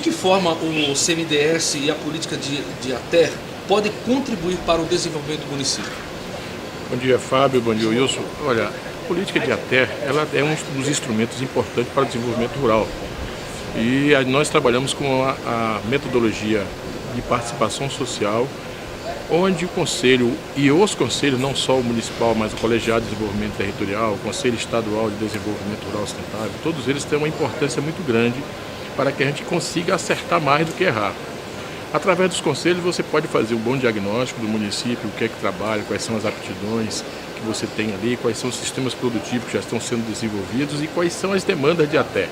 que forma o CMDS e a política de ATER podem contribuir para o desenvolvimento do município? Bom dia, Fábio. Bom dia, Wilson. Olha, a política de ATER, ela é um dos instrumentos importantes para o desenvolvimento rural. E nós trabalhamos com a metodologia de participação social, onde o Conselho e os conselhos, não só o municipal, mas o Colegiado de Desenvolvimento Territorial, o Conselho Estadual de Desenvolvimento Rural Sustentável, todos eles têm uma importância muito grande para que a gente consiga acertar mais do que errar. Através dos conselhos você pode fazer um bom diagnóstico do município, o que é que trabalha, quais são as aptidões que você tem ali, quais são os sistemas produtivos que já estão sendo desenvolvidos e quais são as demandas de ATER.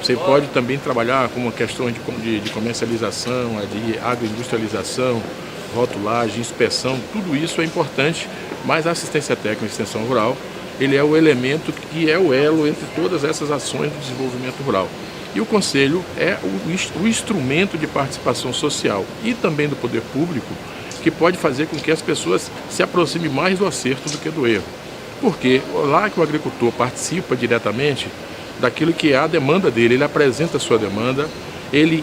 Você pode também trabalhar com uma questão de comercialização, de agroindustrialização, rotulagem, inspeção, tudo isso é importante, mas a assistência técnica e extensão rural, ele é o elemento que é o elo entre todas essas ações do desenvolvimento rural. E o Conselho é o instrumento de participação social e também do poder público que pode fazer com que as pessoas se aproximem mais do acerto do que do erro. Porque lá que o agricultor participa diretamente daquilo que é a demanda dele, ele apresenta a sua demanda,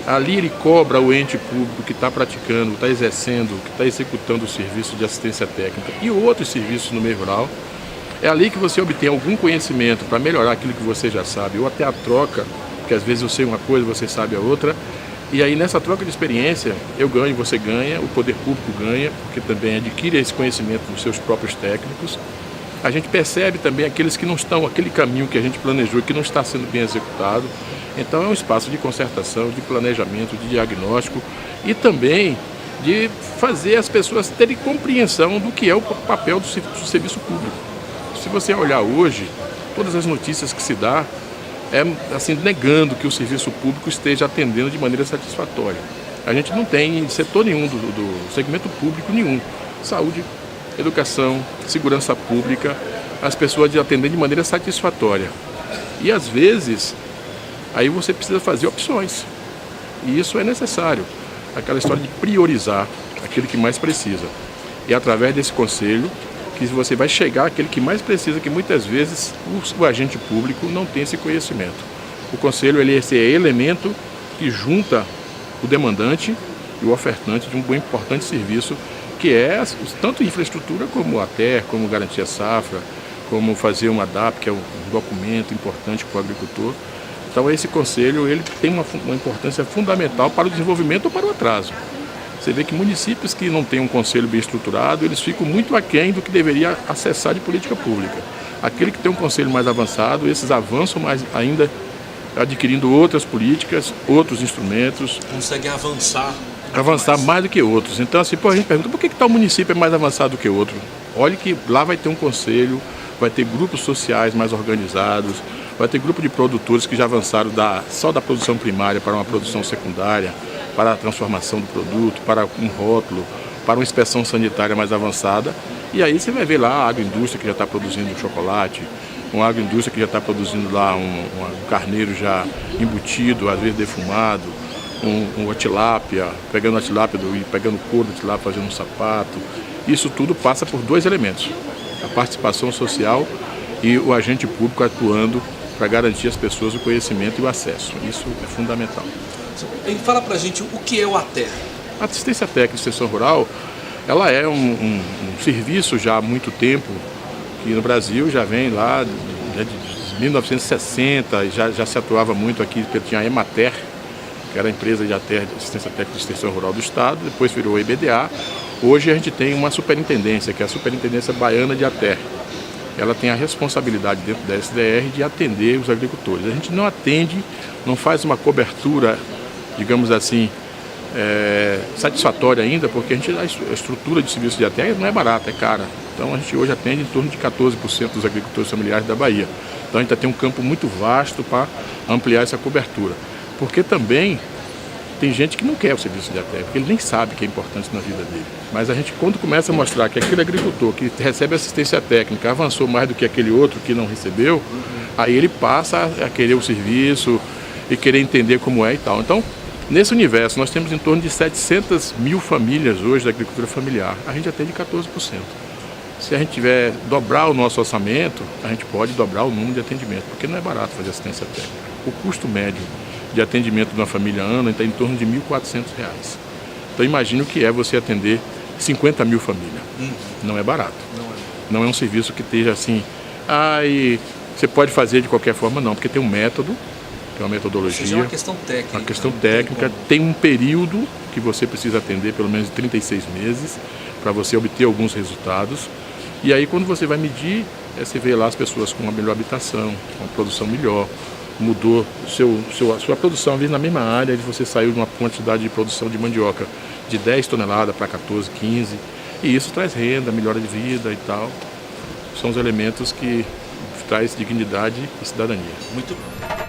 ali ele cobra o ente público que está praticando, está exercendo, que está executando o serviço de assistência técnica e outros serviços no meio rural. É ali que você obtém algum conhecimento para melhorar aquilo que você já sabe, ou até a troca, porque às vezes eu sei uma coisa, você sabe a outra. E aí nessa troca de experiência, eu ganho, você ganha, o poder público ganha, porque também adquire esse conhecimento dos seus próprios técnicos. A gente percebe também aqueles que não estão, aquele caminho que a gente planejou que não está sendo bem executado. Então é um espaço de concertação, de planejamento, de diagnóstico e também de fazer as pessoas terem compreensão do que é o papel do serviço público. Se você olhar hoje, todas as notícias que se dá, assim, negando que o serviço público esteja atendendo de maneira satisfatória. A gente não tem setor nenhum do segmento público nenhum. Saúde, educação, segurança pública, as pessoas atendem de maneira satisfatória. E às vezes, aí você precisa fazer opções. E isso é necessário. Aquela história de priorizar aquele que mais precisa. E através desse conselho, que você vai chegar àquele que mais precisa, que muitas vezes o agente público não tem esse conhecimento. O conselho, ele é esse elemento que junta o demandante e o ofertante de um bom importante serviço, que é tanto infraestrutura como a ATER, como garantia safra, como fazer uma DAP, que é um documento importante para o agricultor. Então esse conselho, ele tem uma importância fundamental para o desenvolvimento ou para o atraso. Você vê que municípios que não têm um conselho bem estruturado, eles ficam muito aquém do que deveria acessar de política pública. Aquele que tem um conselho mais avançado, esses avançam mais ainda, adquirindo outras políticas, outros instrumentos. Conseguem avançar mais do que outros. Então, assim, a gente pergunta, por que tal município é mais avançado do que outro? Olhe que lá vai ter um conselho, vai ter grupos sociais mais organizados, vai ter grupo de produtores que já avançaram só da produção primária para uma produção secundária, para a transformação do produto, para um rótulo, para uma inspeção sanitária mais avançada. E aí você vai ver lá a agroindústria que já está produzindo chocolate, uma agroindústria que já está produzindo lá um carneiro já embutido, às vezes defumado, uma tilápia, pegando a tilápia e pegando o couro da tilápia, fazendo um sapato. Isso tudo passa por dois elementos: a participação social e o agente público atuando para garantir às pessoas o conhecimento e o acesso. Isso é fundamental. E fala pra gente o que é o ATER. A assistência técnica de extensão rural, ela é um serviço já há muito tempo, que no Brasil já vem lá de 1960, já se atuava muito aqui, porque tinha a Emater, que era a empresa de ATER, de assistência técnica de extensão rural do Estado, depois virou a EBDA. Hoje a gente tem uma superintendência, que é a Superintendência Baiana de ATER. Ela tem a responsabilidade dentro da SDR de atender os agricultores. A gente não atende, não faz uma cobertura, digamos assim, satisfatória ainda, porque a estrutura de serviço de ATER não é barata, é cara. Então a gente hoje atende em torno de 14% dos agricultores familiares da Bahia. Então a gente tem um campo muito vasto para ampliar essa cobertura. Porque também tem gente que não quer o serviço de ATER, porque ele nem sabe que é importante na vida dele. Mas a gente, quando começa a mostrar que aquele agricultor que recebe assistência técnica avançou mais do que aquele outro que não recebeu, aí ele passa a querer o serviço e querer entender como é e tal. Então, nesse universo, nós temos em torno de 700 mil famílias hoje da agricultura familiar. A gente atende 14%. Se a gente tiver dobrar o nosso orçamento, a gente pode dobrar o número de atendimento, porque não é barato fazer assistência técnica. O custo médio de atendimento de uma família ano está em torno de R$ 1.400. Então imagine o que é você atender 50 mil famílias. Não é barato. Não é um serviço que esteja assim, e você pode fazer de qualquer forma, não, porque tem um método, tem uma metodologia. Ou seja, é uma questão técnica. Uma questão técnica, tem um período que você precisa atender, pelo menos 36 meses, para você obter alguns resultados. E aí quando você vai medir, você vê lá as pessoas com uma melhor habitação, com uma produção melhor, mudou a sua produção, às vezes na mesma área, você saiu de uma quantidade de produção de mandioca de 10 toneladas para 14, 15, e isso traz renda, melhora de vida e tal. São os elementos que traz dignidade e cidadania. Muito bom.